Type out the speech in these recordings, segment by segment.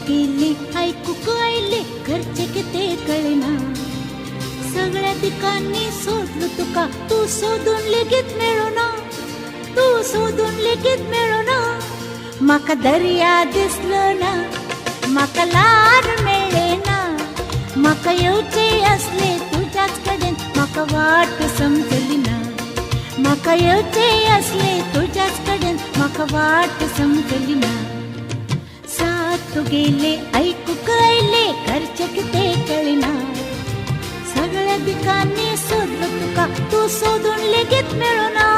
गेले ऐकू कळले घरचे किती कळेना. सगळ्या ठिकाणी शोधलो तुका तू शोधून लेगीत मिळोना. तू शोधून लेगीत मिळोना. माका दर्या दिसलो ना माका लार मिळेना. माका येऊचे असले तुझ्याच कडेन माका वाट समजली ना. माका येऊचे असले तुझ्याच कडेन माका वाट समजली ना. साथ गेले ऐकू कळले घरचे किती कळेना. सगळ्या ठिकाणी शोधलो तुका तू शोधून लेगीत मिळोना.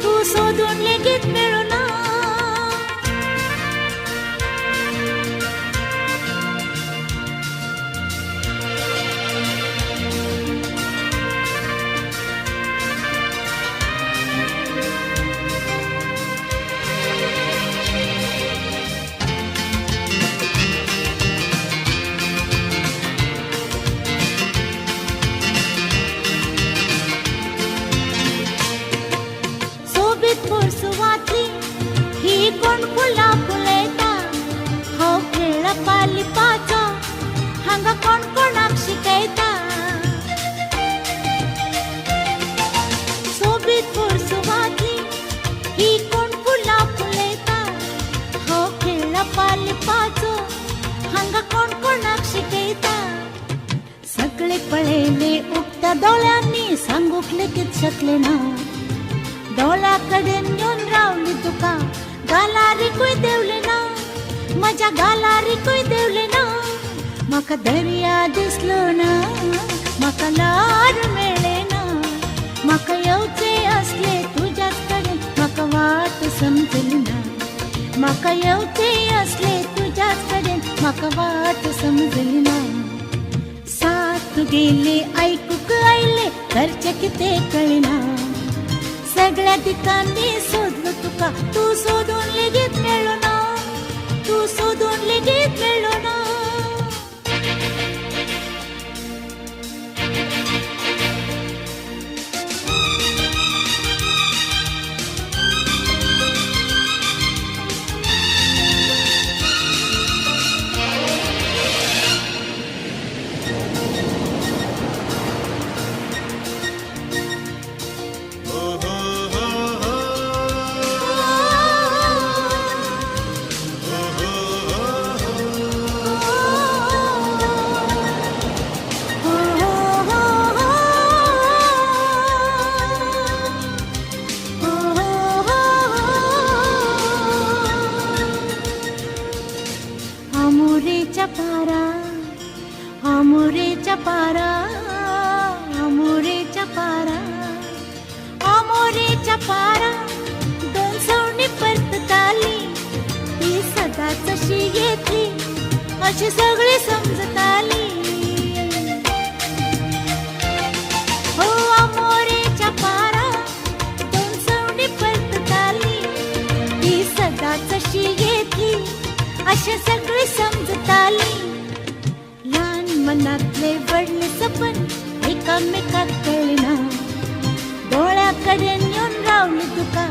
तू शोधून लेगीत मिळोना. फुरसुवातली ही कोण फुला फुलयता. हो खेळ पालिपाचो हांगा कोण कोणाक शिकयता. सोबीत फुरसुवातली ही कोण फुला फुलयता. हो खेळ पालिपाचो हांगा कोण कोणाक शिकयता. सगळे पळयले उक्त्या दोळ्यांनी सांगूक लेगीत शकले ना. डोळ्या कडेन येऊन रावली तुका गालारीकूय देवले ना. माझ्या गालारीकूय देवले ना. माका दर्या दिसलो ना माका लार मेळे ना. माका येवचे असले तुझ्याच कडेन माका वाट समजली ना. माका येवचे असले तुझ्याच कडेन माका वाट समजली ना. साथ गेले ऐकू कळले घरचे किती कळेना. सगळ्या ठिकाणी शोधलो तुका तू शोधून लेगीत मिळोना. तू शोधून लेगीत मिळोना. अमोरेच्या पारा अमोरेच्या पारा अमोरेच्या पारा अमोरेच्या पारा. दोन सवणी परतताली ती सदाच अशी येतली अशी सगळी समजत आली. हो अमोरेच्या पारा दोन सवणी परतताली ती सदाच अशी येतली अशी सगळी समजत आली. लहान मनातले वडले सपन एकामेकात कळेना. डोळ्याकडे येऊन रावली तुका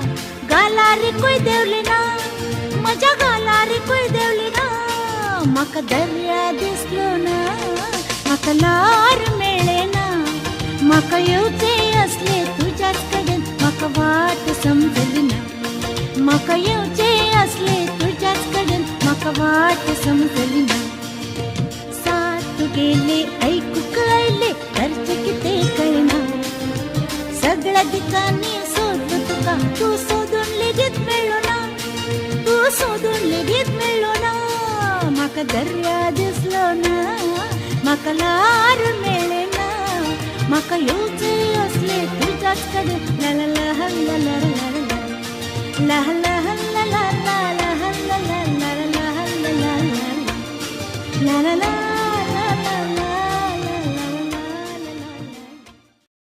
गालारीकूय देवली ना. माझ्या गालारीकूय देवली ना. माका दर्या दिसलो ना माका लार मेळेना. माका येवचे असले तुझ्याच कडेन माका वाट समजली ना. माका येवचे असले तुझ्याच कडेन माका वाट समजली ना. साथ गेले ऐकू कळले घरचे किती कळेना. सगळ्या ठिकाणी शोधलो तुका तू शोधून लेगीत मिळोना. तू शोधून लेगीत मिळोना. माका दर्या दिसलो ना माका लार मेळेना. माका येवचे असले तुझ्याच कडेन ला ला ला ला ला ला ला ला ला ला ला.